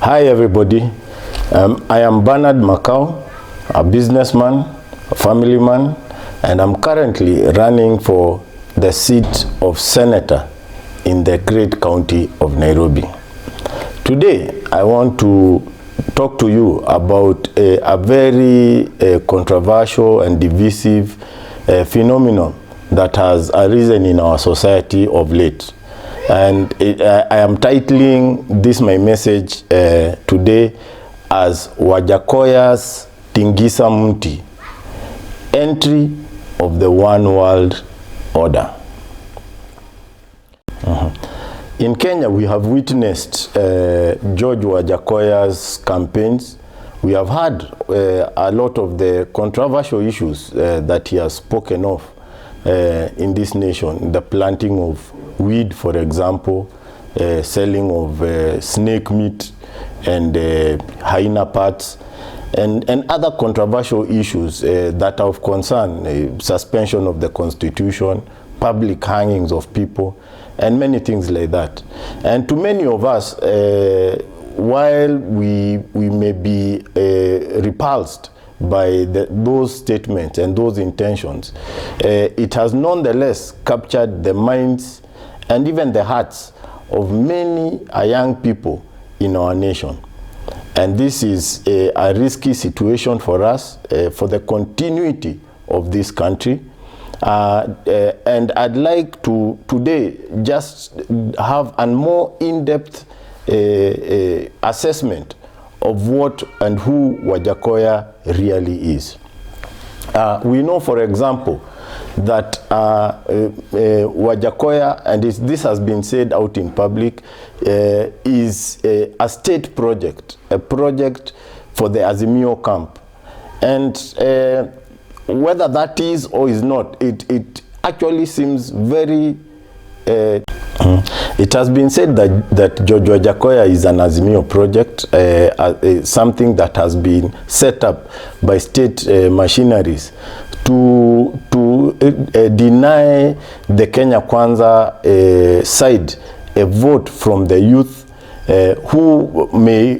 Hi everybody, I am Bernard Macau, a businessman, a family man, and I'm currently running for the seat of senator in the great county of Nairobi. Today, I want to talk to you about a very controversial and divisive phenomenon that has arisen in our society of late. And I am titling this my message today as Wajakoyah's Tingisa Mti, Entry of the One World Order. In Kenya, we have witnessed George Wajakoyah's campaigns. We have had a lot of the controversial issues that he has spoken of in this nation. The planting of weed, for example, selling of snake meat and hyena parts, and other controversial issues that are of concern, suspension of the constitution, public hangings of people, and many things like that. And to many of us, while we may be repulsed by those statements and those intentions, it has nonetheless captured the minds and even the hearts of many young people in our nation. And this is a risky situation for us, for the continuity of this country. And I'd like to today just have a more in-depth assessment of what and who Wajakoyah really is. We know, for example, that Wajakoyah, and this has been said out in public, is a state project, a project for the Azimio camp. And whether that is or is not, it actually seems very... It has been said that George Wajakoyah is an Azimio project, something that has been set up by state machineries to deny the Kenya Kwanza side a vote from the youth who may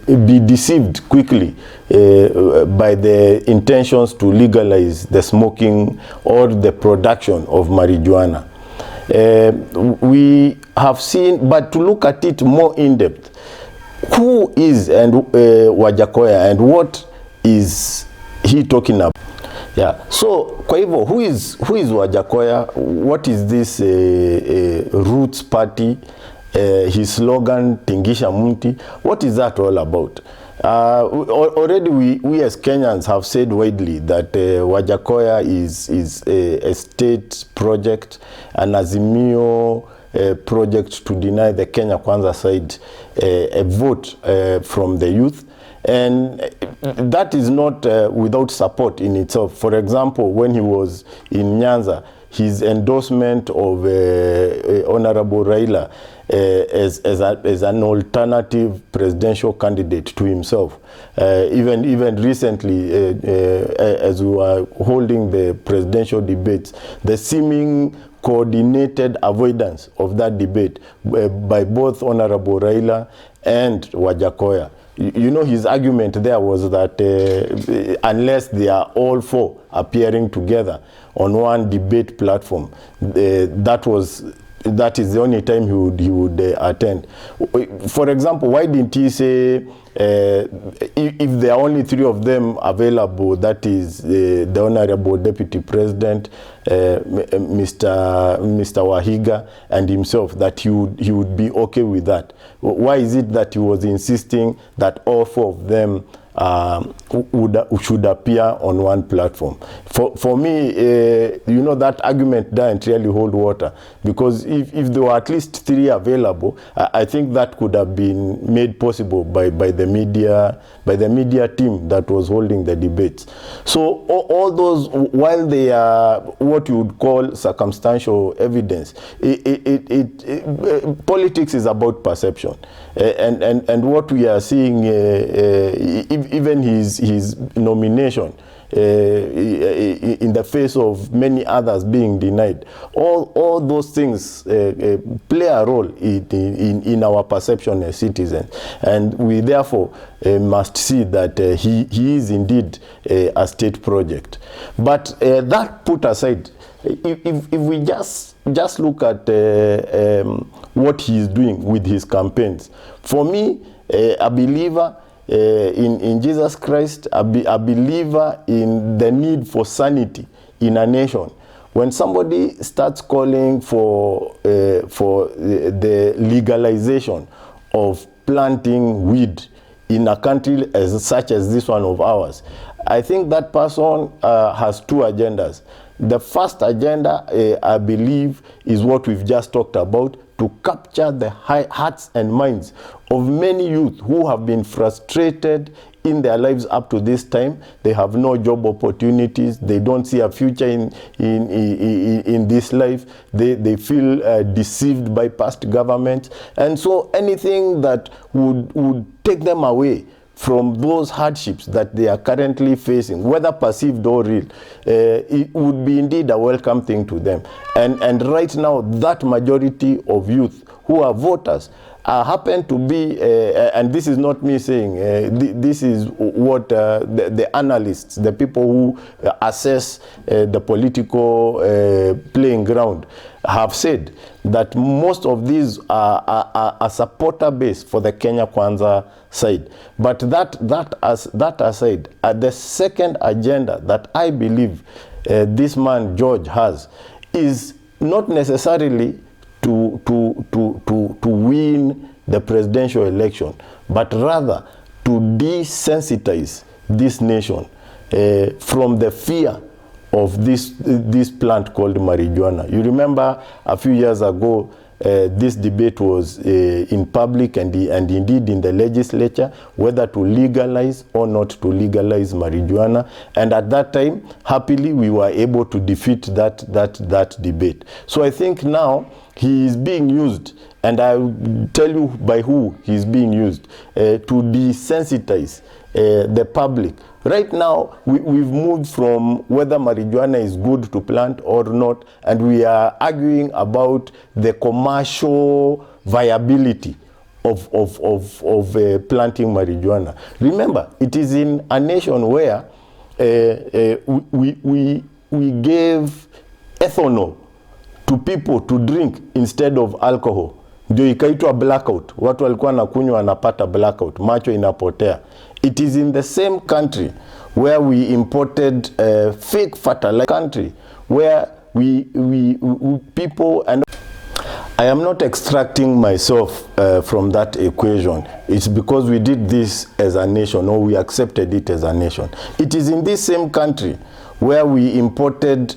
be deceived quickly by the intentions to legalize the smoking or the production of marijuana. We have seen, but to look at it more in depth, who is Wajakoyah and what is he talking about? Yeah. So, kwa hivyo, who is Wajakoyah? What is this Roots Party? His slogan, Tingisa Mti. What is that all about? Already we as Kenyans have said widely that Wajakoyah is a state project, an Azimio project to deny the Kenya Kwanza side a vote from the youth. And that is not without support in itself. For example, when he was in Nyanza, his endorsement of Honorable Raila as an alternative presidential candidate to himself. Even recently, as we were holding the presidential debates, the seeming coordinated avoidance of that debate by both Honorable Raila and Wajakoyah. You know, his argument there was that unless they are all four appearing together on one debate platform, that is the only time he would attend. For example, why didn't he say if there are only three of them available, that is the Honorable Deputy President, Mr. Wahiga, and himself, that he would be okay with that? Why is it that he was insisting that all four of them should appear on one platform? For me, you know, that argument doesn't really hold water, because if there were at least three available, I think that could have been made possible by the media team that was holding the debates. So all those, while they are what you would call circumstantial evidence, politics is about perception, and what we are seeing, even his nomination in the face of many others being denied. All those things play a role in our perception as citizens, and we therefore must see that he is indeed a state project. But that put aside, if we just look at what he is doing with his campaigns, for me, a believer in Jesus Christ, a believer in the need for sanity in a nation, when somebody starts calling for the legalization of planting weed in a country such as this one of ours, I think that person has two agendas. The first agenda, I believe, is what we've just talked about, to capture the hearts and minds of many youth who have been frustrated in their lives up to this time. They have no job opportunities. They don't see a future in this life. They feel deceived by past governments. And so anything that would take them away from those hardships that they are currently facing, whether perceived or real, it would be indeed a welcome thing to them. And right now, that majority of youth who are voters happen to be, and this is not me saying, this is what the analysts, the people who assess the political playing ground, have said, that most of these are a supporter base for the Kenya Kwanza side. But that aside, the second agenda that I believe this man George has is not necessarily to win the presidential election, but rather to desensitize this nation from the fear of this plant called marijuana. You remember a few years ago, this debate was in public and indeed in the legislature, whether to legalize or not to legalize marijuana. And at that time, happily, we were able to defeat that debate. So I think now he is being used, and I will tell you by who he is being used, to desensitize the public. Right now, we've moved from whether marijuana is good to plant or not, and we are arguing about the commercial viability of planting marijuana. Remember, it is in a nation where we gave ethanol to people to drink instead of alcohol. Ndio ikaitwa blackout. Watu walikuwa nakunywa wanapata blackout, macho inapotea. It is in the same country where we imported fake fertilizer, country where we people, and I am not extracting myself from that equation. It's because we did this as a nation, or we accepted it as a nation. It is in this same country where we imported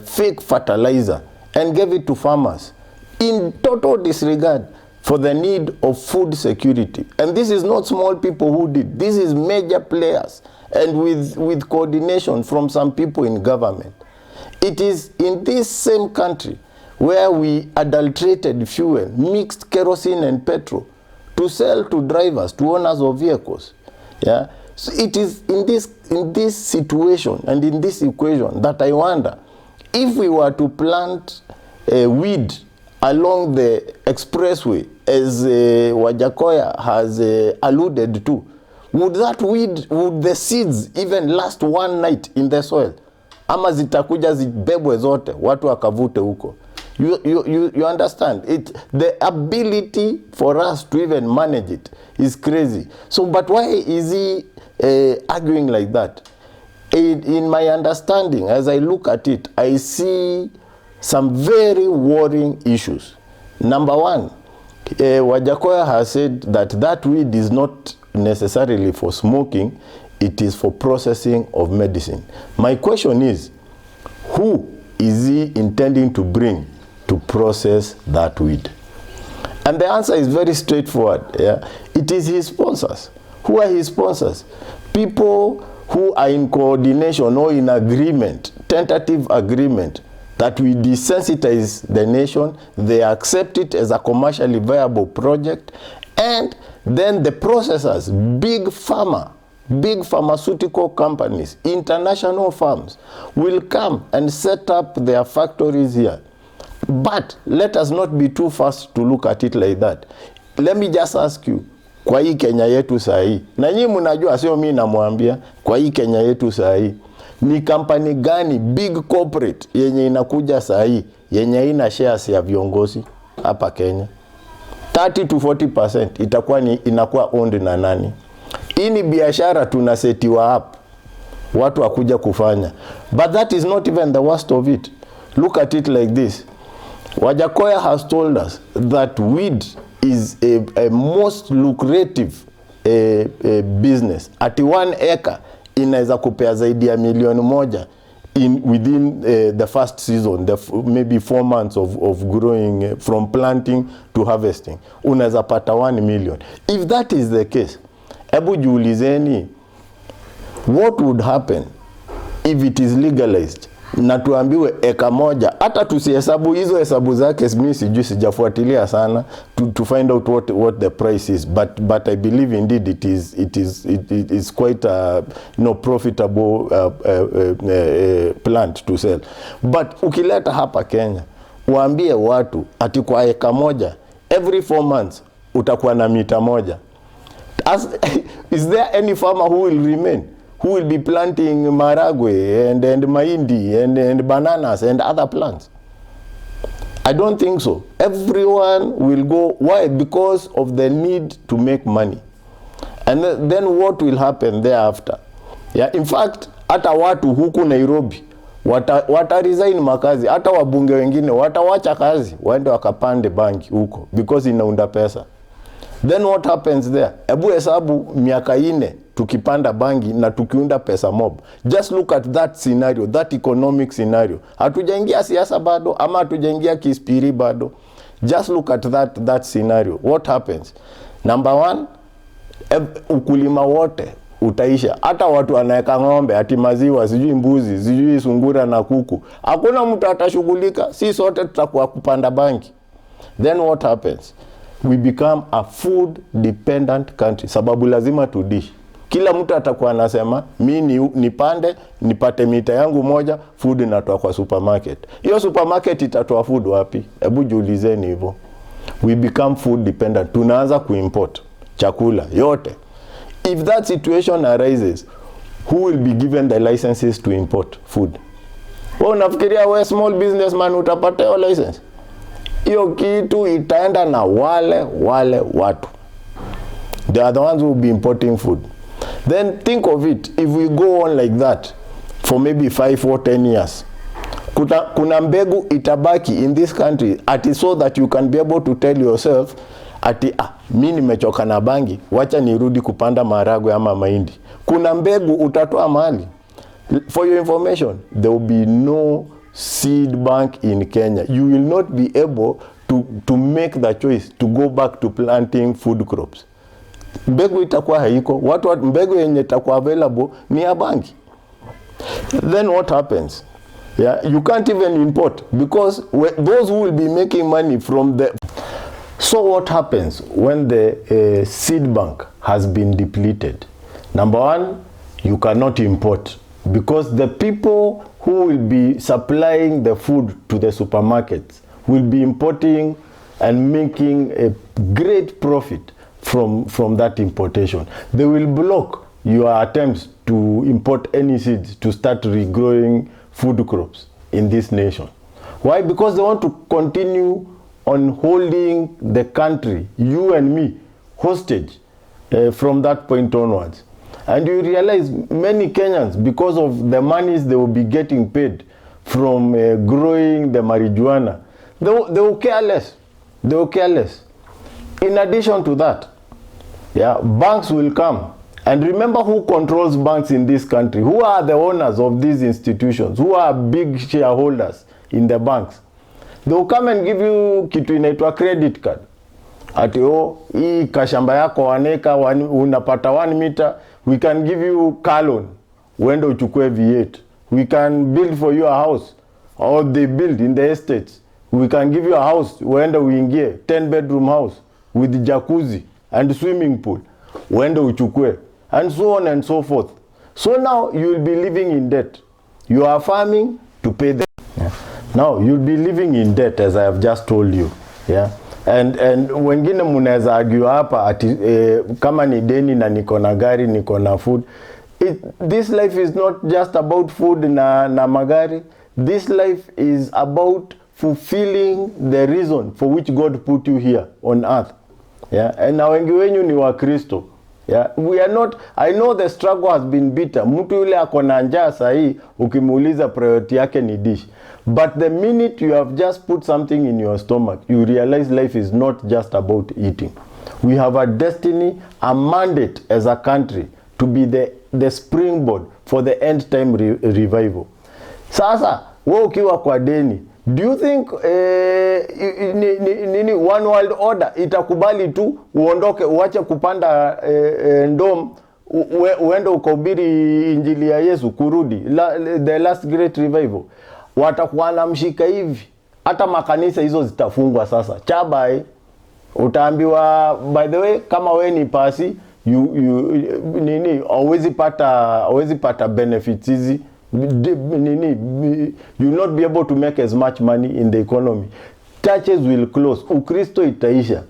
fake fertilizer and gave it to farmers in total disregard for the need of food security. And this is not small people who did. This is major players, and with coordination from some people in government. It is in this same country where we adulterated fuel, mixed kerosene and petrol to sell to drivers, to owners of vehicles. Yeah? So it is in this situation and in this equation that I wonder, if we were to plant weed along the expressway, as Wajakoyah has alluded to, would the seeds even last one night in the soil? Ama zitakuja zibebwe zote, watu wakavute huko. You understand? The ability for us to even manage it is crazy. So, but why is he arguing like that? In my understanding, as I look at it, I see some very worrying issues. Number one, Wajakoyah has said that weed is not necessarily for smoking, it is for processing of medicine. My question is, who is he intending to bring to process that weed? And the answer is very straightforward. Yeah? It is his sponsors. Who are his sponsors? People who are in coordination or in agreement, tentative agreement, that we desensitize the nation, they accept it as a commercially viable project, and then the processors, big pharma, big pharmaceutical companies, international firms will come and set up their factories here. But let us not be too fast to look at it like that. Let me just ask you, kwa hii Kenya yetu sahi, na nyinyi mnajua, sio mimi namwambia, kwa hii Kenya yetu sahi, ni kampani gani big corporate yenye inakuja sahi, yenye ina shares ya viongozi hapa Kenya? 30 to 40% itakuwa inakuwa owned na nani? Hii ni biashara tunasetiwa up, watu wakuja kufanya. But that is not even the worst of it. Look at it like this. Wajakoyah has told us that weed is a most lucrative business. At 1 acre inaweza kupea zaidi ya milioni moja within the first season, maybe 4 months of growing, from planting to harvesting. Unaweza pata 1 million. If that is the case, ebu jiulizeni, what would happen if it is legalized? Na tuambiwe eka moja, hata tusihesabu hizo hesabu zake, mimi sijui, sijafuatilia sana to find out what the price is, but I believe indeed it is quite a profitable plant to sell. But ukileta hapa Kenya, waambie watu ati kwa eka moja every 4 months utakuwa na mita moja. Is there any farmer who will remain, who will be planting maragwe and mahindi and bananas and other plants? I don't think so. Everyone will go. Why? Because of the need to make money. And then what will happen thereafter? Yeah, in fact, hata watu huku Nairobi wata resign makazi, hata wabunge wengine watawacha kazi waende wakapande banki huko because inaunda pesa. Then what happens there? Ebu hesabu miaka 4 tukipanda bangi na tukiunda pesa mob. Just look at that scenario, that economic scenario. Hatujaingia siasa bado ama hatujaingia kispiri bado. Just look at that scenario. What happens? Number 1, ukulima wote utaisha. Hata watu wanaeka ng'ombe, ati maziwa, sijui mbuzi, sijui sungura na kuku. Hakuna mtu atashughulika. Si sote tutakuwa kupanda bangi. Then what happens? We become a food dependent country. Sababu lazima tudish. Kila mtu atakuwa anasema mimi nipande nipate mita yangu moja, food inatoa kwa supermarket. Hiyo supermarket itatoa food wapi? Hebu jiulizeni hivyo. We become food dependent. Tunaanza kuimport chakula yote. If that situation arises, who will be given the licenses to import food? Wewe unafikiria wewe small businessman utapata hiyo license? Hiyo kitu itaenda na wale watu. They are the ones who will be importing food. Then think of it, if we go on like that for maybe 5 or 10 years, kuna mbegu itabaki in this country ati so that you can be able to tell yourself ati mimi nimechoka na bangi, wacha nirudi kupanda maharagwe ama mahindi. Kuna mbegu utatoa mahali. For your information, there will be no seed bank in Kenya. You will not be able to make the choice to go back to planting food crops. Mbegu itakuwa haiko. Mbegu yenye itakuwa available ni ya banki. Then what happens? Yeah, you can't even import because those who will be making money from the... So what happens when the seed bank has been depleted? Number 1, you cannot import because the people who will be supplying the food to the supermarkets will be importing and making a great profit from that importation. They will block your attempts to import any seeds to start regrowing food crops in this nation. Why? Because they want to continue on holding the country, you and me, hostage from that point onwards. And you realize many Kenyans, because of the monies they will be getting paid from growing the marijuana, they will care less. They will care less. In addition to that, yeah, banks will come. And remember who controls banks in this country. Who are the owners of these institutions? Who are big shareholders in the banks? They will come and give you kitu inaitwa credit card. Ati hii kashamba yako 1 acre, unapata 1 meter, we can give you car loan. Uende uchukue V8. We can build for you a house. Or they build in the estates. We can give you a house. Uende uingie 10 bedroom house with jacuzzi and swimming pool. Uende uchukue. and so on and so forth. So now you will be living in debt. You are farming to pay the now you'll be living in debt, as I have just told you. Yeah. And wengine mnaweza argue hapa ati kama ni deni na niko na gari, niko na food. This life is not just about food na magari. This life is about fulfilling the reason for which God put you here on earth. Yeah. And na wengi wenyu ni wa Kristo. Yeah, we are not. I know the struggle has been bitter. Mtu yule ako na njaa sahi, ukimuuliza priority yake ni dish. But the minute you have just put something in your stomach, you realize life is not just about eating. We have a destiny, a mandate as a country to be the springboard for the end time revival. Sasa, wewe ukiwa kwa deni, do you think nini one world order itakubali tu uondoke uache kupanda ndom uende ukahubiri injili ya Yesu kurudi the last great revival? Watakuwa namshika hivi, hata makanisa hizo zitafungwa sasa. Chabai utaambiwa, by the way, kama we ni pasi nini hauwezi pata benefits hizi nini, you will not be able to make as much money in the economy. Churches will close. Ukristo itaisha.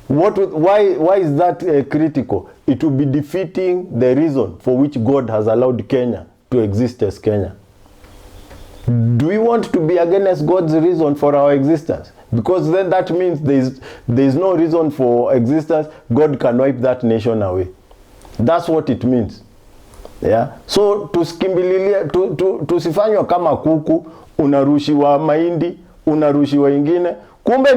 Why is that critical? It will be defeating the reason for which God has allowed Kenya to exist as Kenya. Do we want to be against God's reason for our existence? Because then that means there is no reason for existence. God can wipe that nation away. That's what it means. Yeah. So tusikimbililia tusifanywa kama kuku, unarushiwa mahindi, unarushiwa ingine, kumbe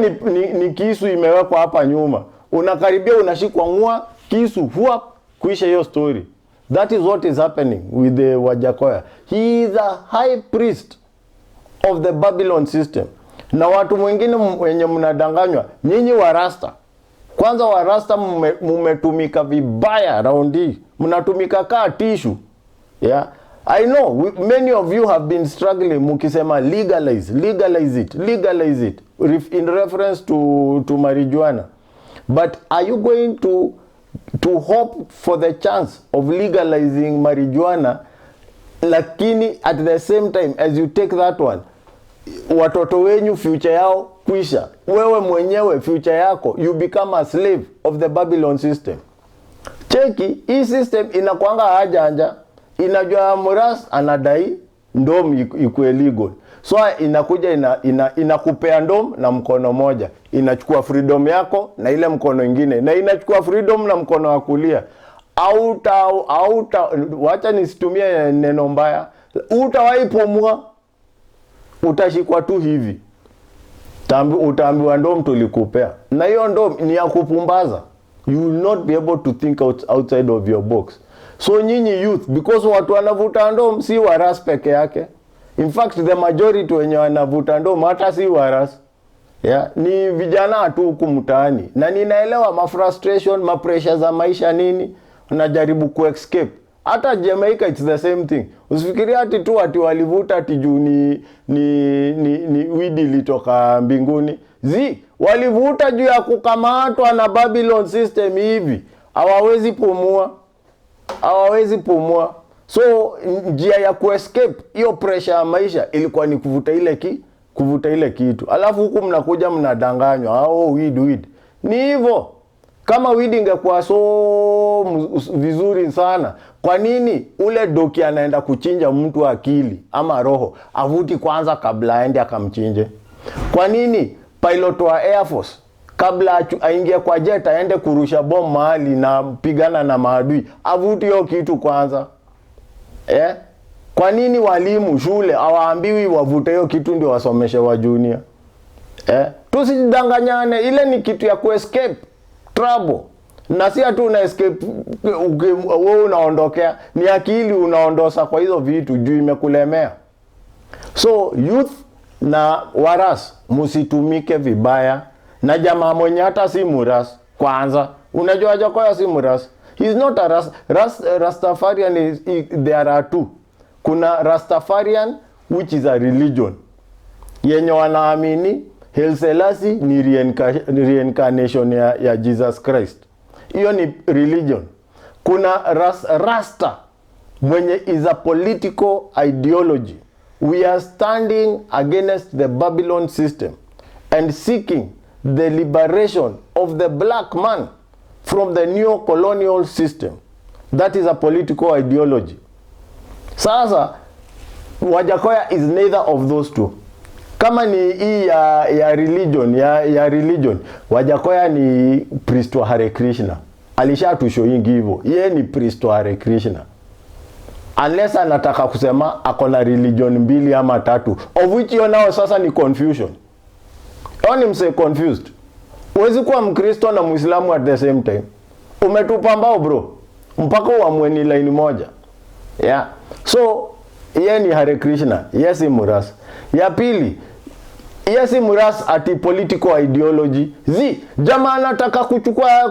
ni kisu imewekwa hapa nyuma. Unakaribia unashikwa ngua, kisu huwa kuisha hiyo story. That is what is happening with the Wajakoyah. He is a high priest of the Babylon system. Na watu mwingine wenye mnadanganywa, nyinyi wa rasta. Kwanza wa rasta mumetumika vibaya round hii. Mnatumika kaa tissue. Yeah. I know many of you have been struggling mukisema legalize it in reference to marijuana. But are you going to hope for the chance of legalizing marijuana, lakini at the same time as you take that one, watoto wenyu future yao kuisha, wewe mwenyewe future yako, you become a slave of the Babylon system. Cheki, hii system inakuanga hajanja, inajua Muras anadai ndom ikuwe legal. So inakuja inakupea ndom na mkono moja, inachukua freedom yako na ile mkono ingine, na inachukua freedom na mkono wa kulia. Wacha nisitumie neno mbaya, utawaipomua, utashikwa tu hivi. Utaambiwa ndom tulikupea. Na hiyo ndom ni ya kupumbaza. You will not be able to think outside of your box. So nyinyi youth, because watu wanavuta ndom si waras peke yake. In fact, the majority wenye wanavuta ndom hata si waras. Yeah, ni vijana tu huku mtaani. Na ninaelewa ma pressure za maisha nini, unajaribu ku-escape. Hata Jamaica it's the same thing. Usifikiria ati tu ati walivuta ati juu ni widi litoka mbinguni. Walivuta juu ya kukamatwa na Babylon system hivi. Hawawezi pumua. So njia ya ku-escape hiyo pressure ya maisha ilikuwa ni kuvuta ile kitu. Alafu huku mnakuja mnadanganywa, weed. Ni hivyo. Kama weed ingekuwa so vizuri sana, kwa nini ule doki anaenda kuchinja mtu akili ama roho avuti kwanza kabla aende akamchinje? Kwa nini pilot wa Air Force kabla aingie kwa jet aende kurusha bomu mahali na pigana na maadui avuti hiyo kitu kwanza? Kwa nini walimu shule hawaambiwi wavute hiyo kitu ndio wasomeshe wa junior? Tusidanganyane, ile ni kitu ya ku-escape trouble. Na si atu una escape wewe unaondokea, ni akili unaondosa kwa hizo vitu juu imekulemea. So youth na waras musitumike vibaya. Na jamaa mwenye hata si muras kwanza, unajua Wajakoyah si muras. He's not a Rastafarian. There are two. Kuna Rastafarian which is a religion yenye wanaamini Haile Selassie ni reincarnation ya Jesus Christ. Hiyo ni religion. kuna rasta mwenye is a political ideology. We are standing against the Babylon system and seeking the liberation of the black man from the neo-colonial system. That is a political ideology. Sasa Wajakoyah is neither of those two. Kama ni hii ya religion, Wajakoyah ni priest wa Hare Krishna. Alishatushoyingi hivyo. Yeye ni priest wa Hare Krishna. Unless anataka kusema akona religion mbili ama tatu, of which you nao sasa ni confusion. Oni mse confused. Uwezi kuwa Mkristo na Muislamu at the same time. Umetupambao bro. Mpaka uamue ni line moja. Yeah. So yeye ni Hare Krishna, yes Muras. Ya pili, yes Muras ati political ideology. Jamaa anataka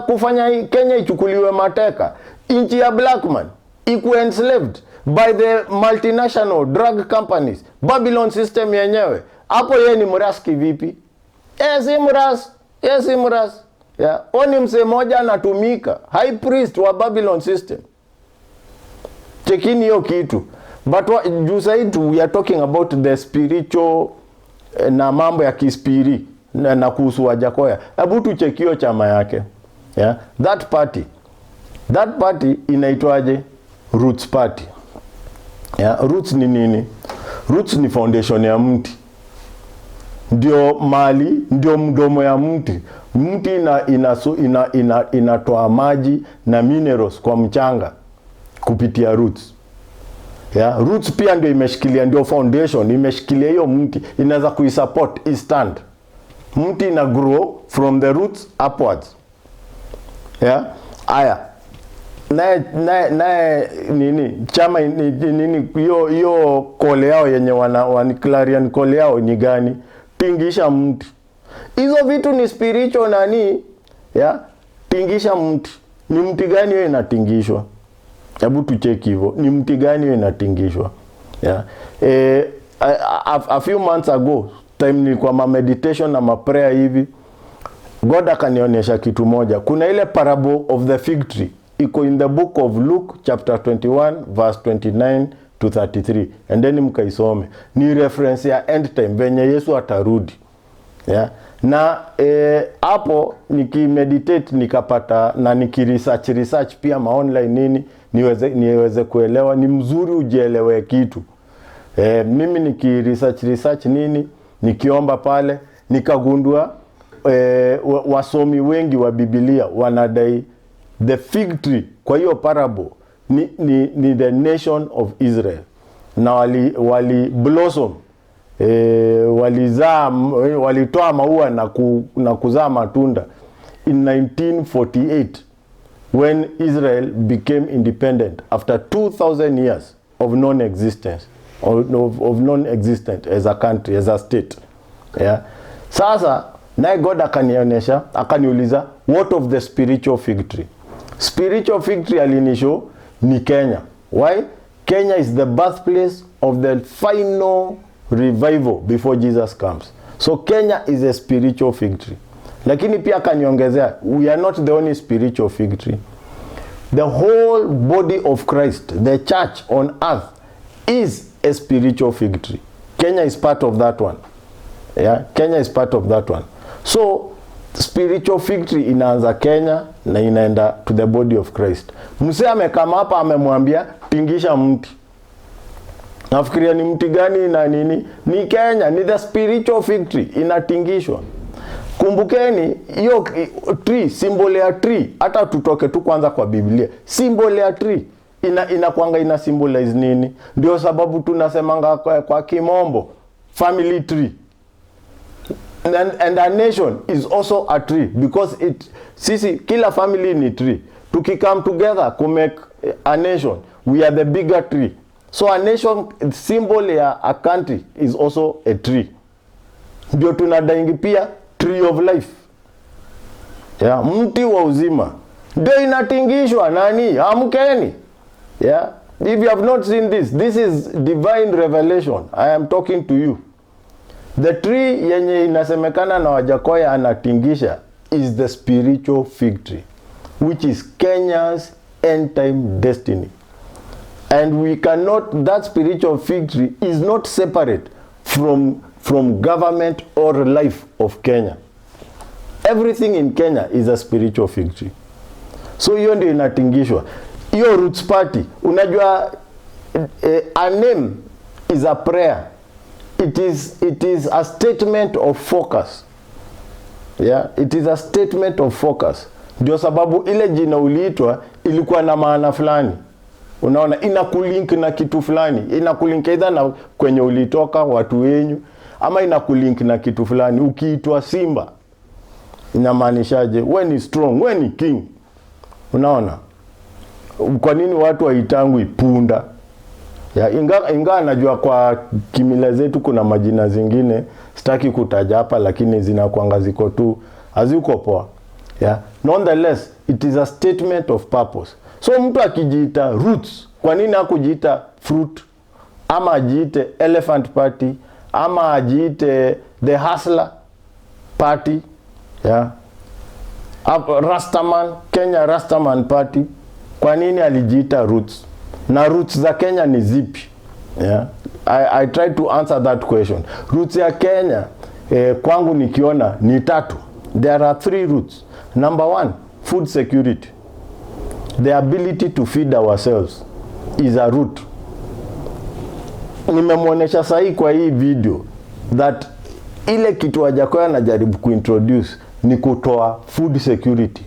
kufanya Kenya ichukuliwe mateka. Inchi ya black man ikuwe enslaved by the multinational drug companies. Babylon system yenyewe. Hapo yeye ni Muras kivipi? Yes Muras. Yeah. Oni mse moja anatumika. High priest wa Babylon system. Chekini hiyo kitu. But juu saidi we are talking about the spiritual na mambo ya kispiri na kuhusu Wajakoyah. Hebu tuchekio chama yake. Yeah. That party inaitwaje? Roots Party. Yeah. Roots ni nini? Roots ni foundation ya mti. Ndio mali, ndio mdomo ya mti. Mti inatoa maji na minerals kwa mchanga kupitia roots. Yeah, roots pia ndio imeshikilia, ndio foundation imeshikilia hiyo mti, inaweza kuisupport stand. Mti ina grow from the roots upwards. Yeah. Aya. Nae nini chama nini hiyo kole yao yenye clarion kole yao ni gani? Tingisha mti. Hizo vitu ni spiritual nani? Yeah. Tingisha mti. Ni mti gani hiyo inatingishwa? Hebu tucheki hivyo. Ni mti gani hiyo inatingishwa? Yeah. A few months ago, time nilikuwa meditation na prayer hivi, God akanionyesha kitu moja. Kuna ile parable of the fig tree. Iko in the book of Luke chapter 21 verse 29 to 33. And then mkaisome. Ni reference ya end time venye Yesu atarudi. Yeah. Na hapo nikimeditate nikapata na nikiresearch pia online nini niweze kuelewa. Ni mzuri ujielewe kitu. Mimi nikiresearch nini nikiomba pale nikagundua wasomi wengi wa Biblia wanadai the fig tree kwa hiyo parable ni the nation of Israel. Na wali blossom, walitoa maua na kuzaa matunda in 1948 when Israel became independent after 2000 years of non-existence of non-existent as a country, as a state. Yeah. Sasa naye God akaniuliza what of the spiritual fig tree? Spiritual fig tree alinisho ni Kenya. Why? Kenya is the birthplace of the final revival before Jesus comes. So Kenya is a spiritual fig tree. Lakini pia akaniongezea, we are not the only spiritual fig tree. The whole body of Christ, the church on earth, is a spiritual fig tree. Kenya is part of that one. Yeah, Kenya is part of that one. So spiritual fig tree inaanza Kenya na inaenda to the body of Christ. Mse amekama hapa amemwambia tingisha mti. Nafikiria ni mti gani na nini? Ni Kenya, ni the spiritual fig tree inatingishwa. Kumbukeni hiyo tree, symbol ya tree, hata tutoke tu kwanza kwa Biblia. Symbol ya tree inakuanga ina symbolize nini? Ndio sababu tunasemanga kwa kimombo family tree. And a nation is also a tree because sisi kila family ni tree. Tukikam together to make a nation, we are the bigger tree. So a nation symbol ya a country is also a tree. Ndio tunadaingi pia tree of life. Yeah, mti wa uzima. Ndio inatingishwa nani? Amkeni. Yeah. If you have not seen this is divine revelation. I am talking to you. The tree yenye inasemekana na Wajakoyah anatingisha is the spiritual fig tree, which is Kenya's end time destiny. And we cannot, that spiritual victory is not separate from government or life of Kenya. Everything in Kenya is a spiritual victory. So hiyo ndio inatingishwa. Hiyo Roots Party, unajua a name is a prayer. It is a statement of focus. Yeah, it is a statement of focus. Ndio sababu ile jina uliitwa ilikuwa na maana fulani. Unaona, inakulink na kitu fulani. Inakulink either na kwenye ulitoka, watu wenyu, ama inakulink na kitu fulani. Ukiitwa Simba, inamaanishaje? We ni strong, we ni king. Unaona? Kwa nini watu waitangwi punda? Ya inga najua kwa kimila zetu kuna majina zingine sitaki kutaja hapa, lakini zinakuanga ziko tu haziko poa. Yeah. Nonetheless, it is a statement of purpose. So mtu akijiita Roots, kwa nini hakujiita Fruit? Ama ajiite Elephant Party, ama ajiite The Hustler Party, yeah. Rastaman, Kenya Rastaman Party. Kwa nini alijiita Roots? Na roots za Kenya ni zipi? Yeah. I try to answer that question. Roots ya Kenya kwangu nikiona ni tatu. There are 3 roots. Number 1, food security. The ability to feed ourselves is a root. Nimemuonesha sahi kwa hii video that ile kitu Wajakoyah anajaribu kuintroduce ni kutoa food security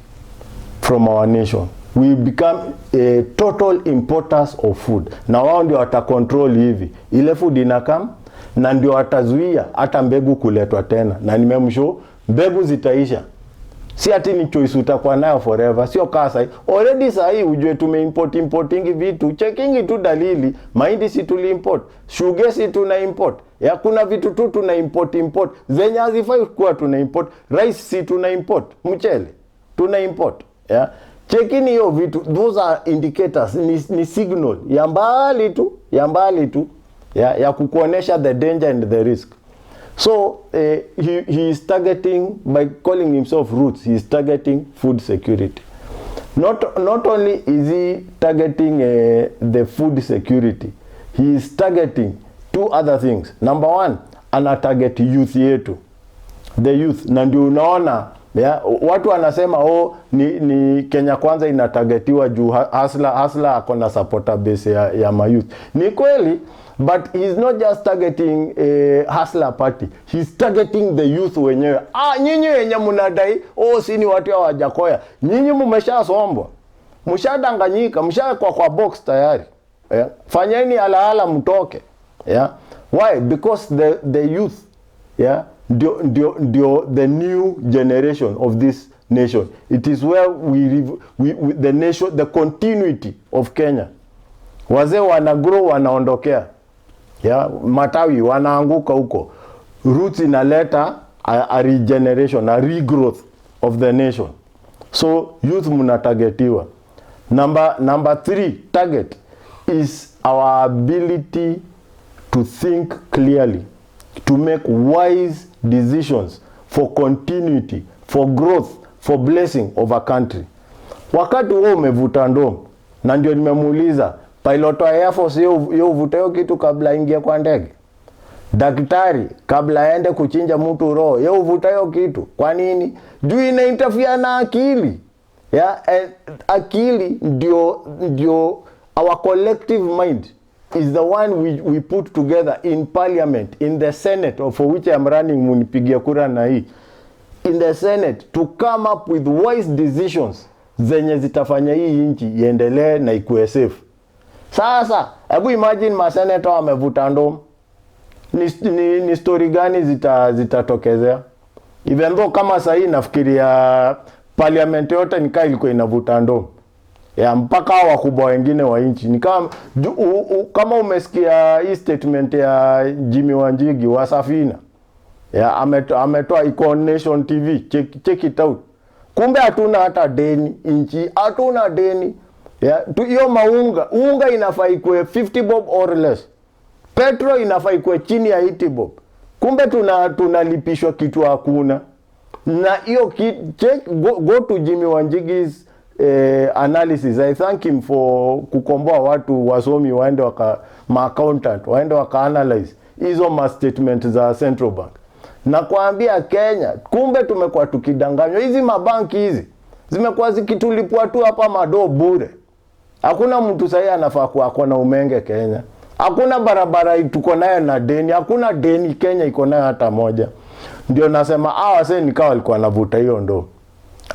from our nation. We become a total importers of food. Na wao ndio watakontrol hivi. Ile food inakam na ndio watazuia hata mbegu kuletwa tena. Na nimemshow mbegu zitaisha. Si ati ni choice utakuwa nayo forever. Sio kasa. Already sahi ujue importing vitu. Checking tu dalili. Mahindi si tuli import. Sugar si tuna import. Ya kuna vitu tu tuna import. Zenye hazifai kuwa tuna import. Rice si tuna import. Mchele tuna import. Ya. Checking hiyo vitu. Those are indicators. Ni signal. Ya mbali tu. Ya kukuonesha the danger and the risk. So he is targeting, by calling himself Roots, he is targeting food security. Not only is he targeting the food security, he is targeting 2 other things. Number 1, ana target youth yetu. The youth. Na ndio unaona, yeah, watu wanasema ni Kenya Kwanza inatargetiwa juu Hustler akona supporter base ya mayouth. Ni kweli. But he's not just targeting a Hustler Party. He's targeting the youth wenyewe. Nyinyi wenye mnadai, sini watu ya Wajakoyah. Nyinyi mmeshasombwa. Mshadanganyika, kwa box tayari. Yeah. Fanyeni ala mtoke. Yeah. Why? Because the youth, yeah, ndio the new generation of this nation. It is where the nation, the continuity of Kenya. Wazee wanagrow, wanaondokea. Yeah, matawi wanaanguka huko. Roots inaleta a regeneration, a regrowth of the nation. So youth mnatagetiwa. Number 3 target is our ability to think clearly, to make wise decisions for continuity, for growth, for blessing of a country. Wakati wewe umevuta ndomo, na ndio nimemuuliza pilot wa Air Force yo uvuta hiyo kitu kabla ingia kwa ndege. Daktari kabla aende kuchinja mtu roho, yo uvuta hiyo kitu. Kwa nini? Juu inainterfere na akili. Yeah, akili ndio our collective mind is the one we put together in parliament, in the Senate, for which I am running, munipigia kura na hii. In the Senate to come up with wise decisions zenye zitafanya hii nchi iendelee na ikuwe safe. Sasa, hebu imagine maseneta wamevuta ndomo. Ni story gani zitatokezea? Even though kama sahi nafikiria parliament yote nikaa ilikuwa inavuta ndomo. Ya mpaka wakubwa wengine wa nchi. Ni kama umesikia hii statement ya Jimmy Wanjigi wa Safina. Ya ametoa iko Nation TV. Check it out. Kumbe hatuna hata deni nchi, hatuna deni. Yeah, hiyo unga inafaa ikuwe 50 bob or less. Petro inafaa ikuwe chini ya 80 bob. Kumbe tunalipishwa kitu hakuna. Na hiyo check, go to Jimmy Wanjigi's analysis. I thank him for kukomboa watu wasomi waende accountant waende analyze hizo statement za Central Bank. Na kuambia Kenya, kumbe tumekuwa tukidanganywa. Hizi mabanki hizi zimekuwa zikitulipwa tu hapa mado bure. Hakuna mtu sahi anafaa kuwa na umenge Kenya. Hakuna barabara tuko nayo na deni. Hakuna deni Kenya iko nayo hata moja. Ndio nasema wase nikawa walikuwa navuta hiyo ndo.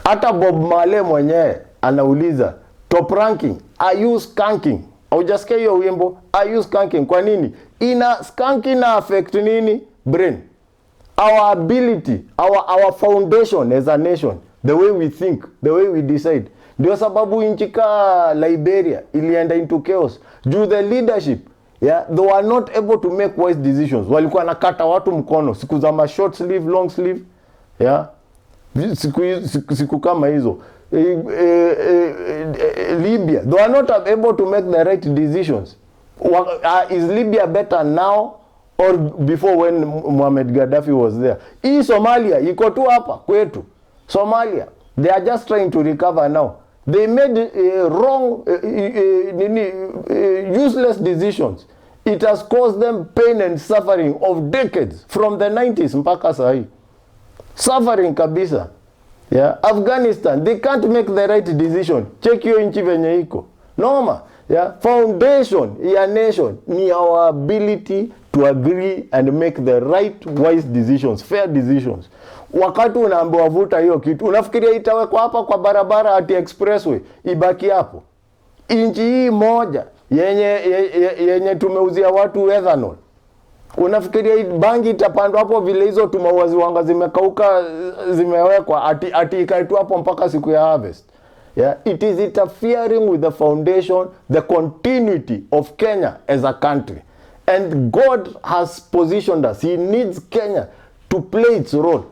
Hata Bob Marley mwenyewe anauliza top ranking, are you skanking? Haujasikia hiyo wimbo? Are you skanking? Kwa nini? Skanking na affect nini? Brain. Our ability, our foundation as a nation, the way we think, the way we decide. Ndio sababu nchi ka Liberia ilienda into chaos. Due the leadership, they were not able to make wise decisions. Walikuwa nakata watu mkono, siku za short sleeve, long sleeve, siku kama hizo. Libya, they were not able to make the right decisions. Is Libya better now or before when Muammar Gaddafi was there? Hii Somalia iko tu hapa kwetu. Somalia, they are just trying to recover now. They made wrong, useless decisions. It has caused them pain and suffering of decades from the 90s mpaka sahi. Suffering kabisa. Afghanistan, they can't make the right decision. Check your inchi venye iko. Noma. Foundation ya nation ni our ability to agree and make the right wise decisions, fair decisions. Wakati unaambiwa vuta hiyo kitu, unafikiria itawekwa hapa kwa barabara ati expressway ibaki hapo? Inchi hii moja yenye tumeuzia watu ethanol. Unafikiria bangi itapandwa hapo vile hizo tumawazi wanga zimekauka zimewekwa ati ikaitu hapo mpaka siku ya harvest? It is interfering with the foundation, the continuity of Kenya as a country. And God has positioned us. He needs Kenya to play its role.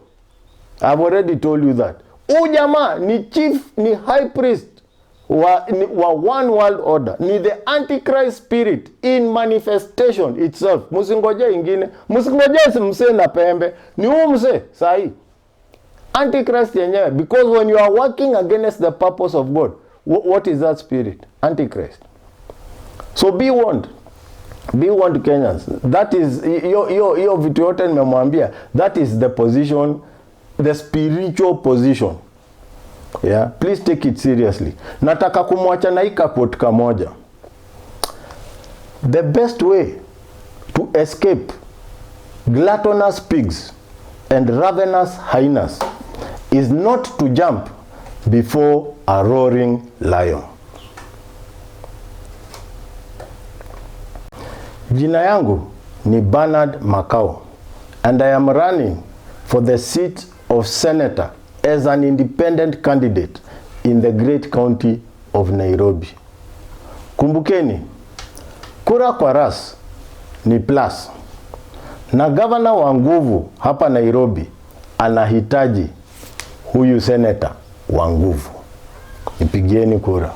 I've already told you that. Jamaa ni chief, ni high priest wa one world order. Ni the antichrist spirit in manifestation itself. Musingoje ingine. Musingoje mse na pembe. Ni mse sahi. Antichrist yenyewe. Because when you are working against the purpose of God, what is that spirit? Antichrist. So be warned. Be warned, Kenyans. That is, yo vitu yote nimemwambia, that is the position, the spiritual position. Please take it seriously. Nataka kumwacha na hika quote kamoja. The best way to escape gluttonous pigs and ravenous hyenas is not to jump before a roaring lion. Jina yangu ni Bernard Makau, and I am running for the seat of senator as an independent candidate in the great county of Nairobi. Kumbukeni, kura kwa ras ni plus, na governor wa nguvu hapa Nairobi anahitaji huyu senator wa nguvu. Ipigieni kura.